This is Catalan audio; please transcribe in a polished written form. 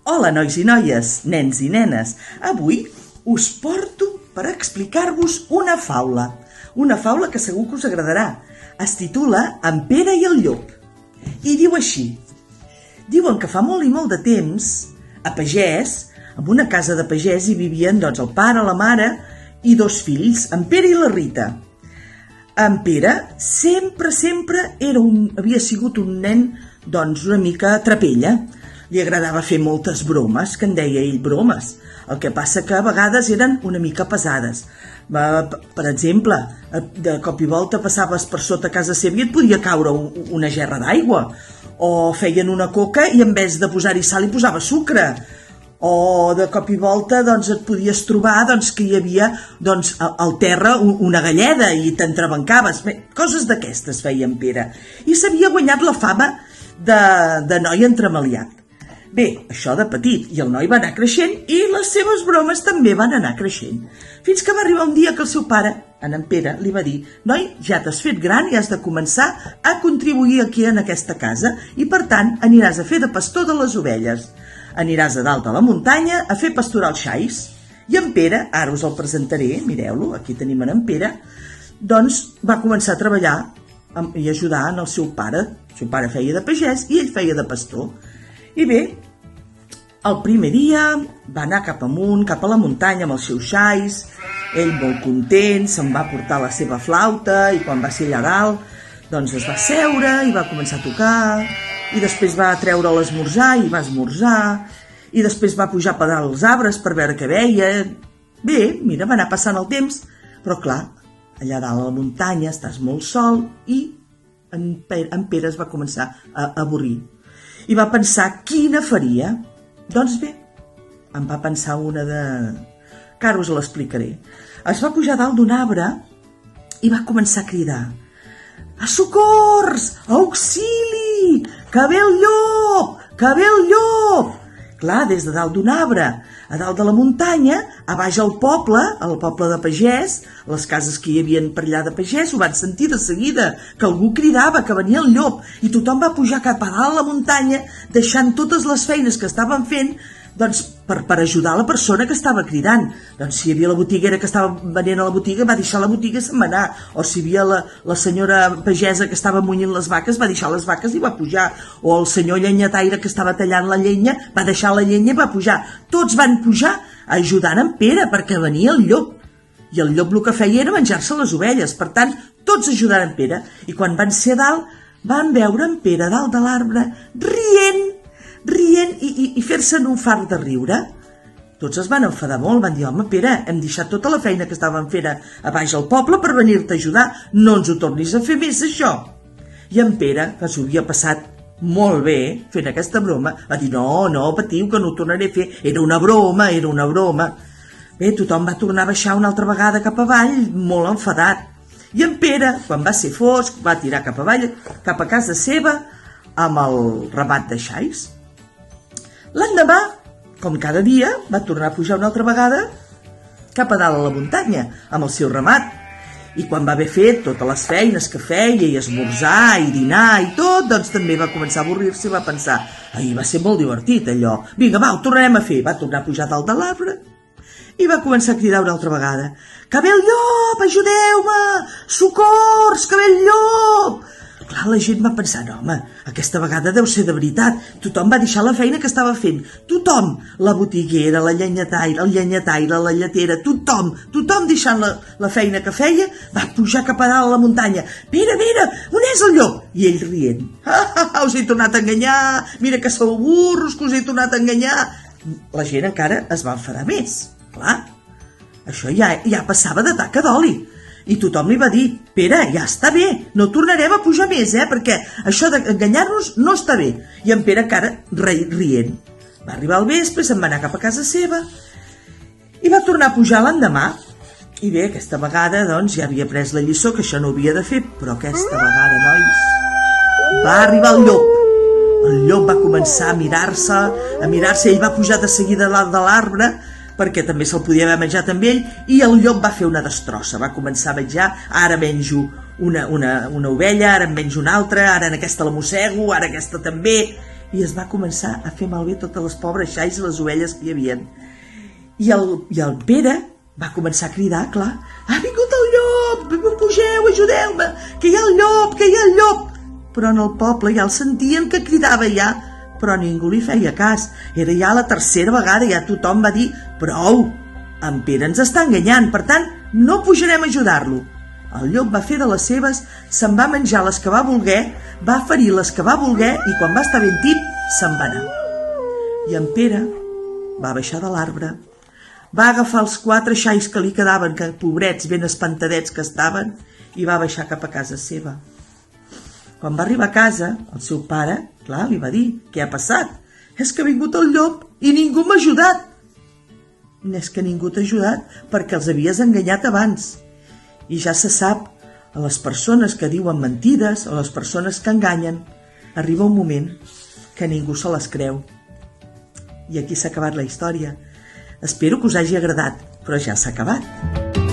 Hola, nois i noies, nens i nenes. Avui us porto per explicar-vos una faula que segur que us agradarà. Es titula En Pere i el llop. I diu així. Diuen que fa molt i molt de temps, a Pagès, en una casa de pagès hi vivien el pare, la mare i dos fills, en Pere i la Rita. En Pere sempre havia sigut un nen una mica trapella. Li agradava fer moltes bromes, que en deia ell bromes. El que passa que a vegades eren una mica pesades. Per exemple, de cop i volta passaves per sota casa seva i et podia caure una gerra d'aigua. O feien una coca i en vez de posar-hi sal hi posava sucre. O de cop i volta et podies trobar que hi havia al terra una galleda i t'entrebancaves. Coses d'aquestes feia en Pere. I s'havia guanyat la fama de noi entremaliat. Bé, això de petit, i el noi va anar creixent i les seves bromes també van anar creixent. Fins que va arribar un dia que el seu pare, en Pere, li va dir: «Noi, ja t'has fet gran i has de començar a contribuir aquí en aquesta casa i per tant aniràs a fer de pastor de les ovelles. Aniràs a dalt de la muntanya a fer pasturar els xais». I en Pere, ara us el presentaré, mireu-lo, aquí tenim en Pere, va començar a treballar i ajudar en el seu pare. El seu pare feia de pagès i ell feia de pastor. I bé, el primer dia va anar cap amunt, cap a la muntanya amb els seus xais, ell molt content, se'n va portar la seva flauta i quan va ser allà dalt, es va seure i va començar a tocar i després va treure l'esmorzar i va esmorzar i després va pujar per dalt als arbres per veure què veia. Bé, mira, va anar passant el temps, però clar, allà dalt a la muntanya estàs molt sol i en Pere es va començar a avorrir. I va pensar quina faria. Doncs bé, em va pensar una de... que ara us l'explicaré. Es va pujar dalt d'un arbre i va començar a cridar: «A socors! Auxili! Que ve el llop! Que ve el llop!» Clar, des de dalt d'un arbre a dalt de la muntanya, a baix al poble, el poble de pagès, les cases que hi havia per allà de pagès, ho van sentir de seguida, que algú cridava que venia el llop, i tothom va pujar cap a dalt la muntanya, deixant totes les feines que estaven fent, per ajudar la persona que estava cridant. Si hi havia la botiguera que estava venent a la botiga, va deixar la botiga i se'n va anar. O si hi havia la senyora pagesa que estava munyint les vaques, va deixar les vaques i va pujar. O el senyor llenyataire que estava tallant la llenya, va deixar la llenya i va pujar. Tots van pujar ajudant en Pere perquè venia el llop. I el llop el que feia era menjar-se les ovelles. Per tant, tots ajudant en Pere. I quan van ser a dalt, van veure en Pere dalt de l'arbre rient i fer-se'n un fart de riure. Tots es van enfadar molt, van dir: «Home, Pere, hem deixat tota la feina que estàvem fent a baix al poble per venir-te a ajudar, no ens ho tornis a fer més, això». I en Pere, que s'ho havia passat molt bé fent aquesta broma, va dir: «No, patiu, que no ho tornaré a fer, era una broma». Bé, tothom va tornar a baixar una altra vegada cap avall, molt enfadat. I en Pere, quan va ser fosc, va tirar cap avall, cap a casa seva, amb el ramat de xais. L'endemà, com cada dia, va tornar a pujar una altra vegada cap a dalt a la muntanya, amb el seu ramat. I quan va haver fet totes les feines que feia, i esmorzar, i dinar, i tot, també va començar a avorrir-se i va pensar: «Ahir va ser molt divertit, allò. Vinga, va, ho tornarem a fer». Va tornar a pujar dalt de l'arbre i va començar a cridar una altra vegada: «Que ve el llop! Ajudeu-me! Socors! Que ve el llop!» Clar, la gent va pensar: «No, home, aquesta vegada deu ser de veritat». Tothom va deixar la feina que estava fent. Tothom, la botiguera, el llenyataire, la lletera, tothom deixant la feina que feia, va pujar cap a dalt a la muntanya. «Mira, on és el llop?» I ell rient: «Us he tornat a enganyar, mira que sou burros, que us he tornat a enganyar». La gent encara es va enfadar més. Clar, això ja passava de taca d'oli. I tothom li va dir: «Pere, ja està bé, no tornarem a pujar més, perquè això d'enganyar-nos no està bé». I en Pere encara rient. Va arribar al vespre, se'n va anar cap a casa seva i va tornar a pujar l'endemà. I bé, aquesta vegada, ja havia pres la lliçó, que això no ho havia de fer, però aquesta vegada, nois, va arribar el llop. El llop va començar a mirar-se, ell va pujar de seguida dalt de l'arbre, perquè també se'l podia haver menjat amb ell, i el llop va fer una destrossa, va començar a menjar: «Ara menjo una ovella, ara en menjo una altra, ara en aquesta la mossego, ara aquesta també». i es va començar a fer malbé totes les pobres xais i les ovelles que hi havien. I el Pere va començar a cridar, clar, ha vingut el llop, pugeu, ajudeu-me, que hi ha el llop, que hi ha el llop. Però en el poble ja el sentien que cridava ja, però ningú li feia cas. Era ja la tercera vegada, ja tothom va dir, prou, en Pere ens està enganyant, per tant, no pujarem a ajudar-lo. El llop va fer de les seves, se'n va menjar les que va voler, va ferir les que va voler i quan va estar ben tip, se'n va anar. I en Pere va baixar de l'arbre, va agafar els 4 xais que li quedaven, que pobrets ben espantadets que estaven, i va baixar cap a casa seva. Quan va arribar a casa, el seu pare, clar, li va dir, què ha passat? És que ha vingut el llop i ningú m'ha ajudat. És que ningú t'ha ajudat perquè els havies enganyat abans. I ja se sap, a les persones que diuen mentides, a les persones que enganyen, arriba un moment que ningú se les creu. I aquí s'ha acabat la història. Espero que us hagi agradat, però ja s'ha acabat.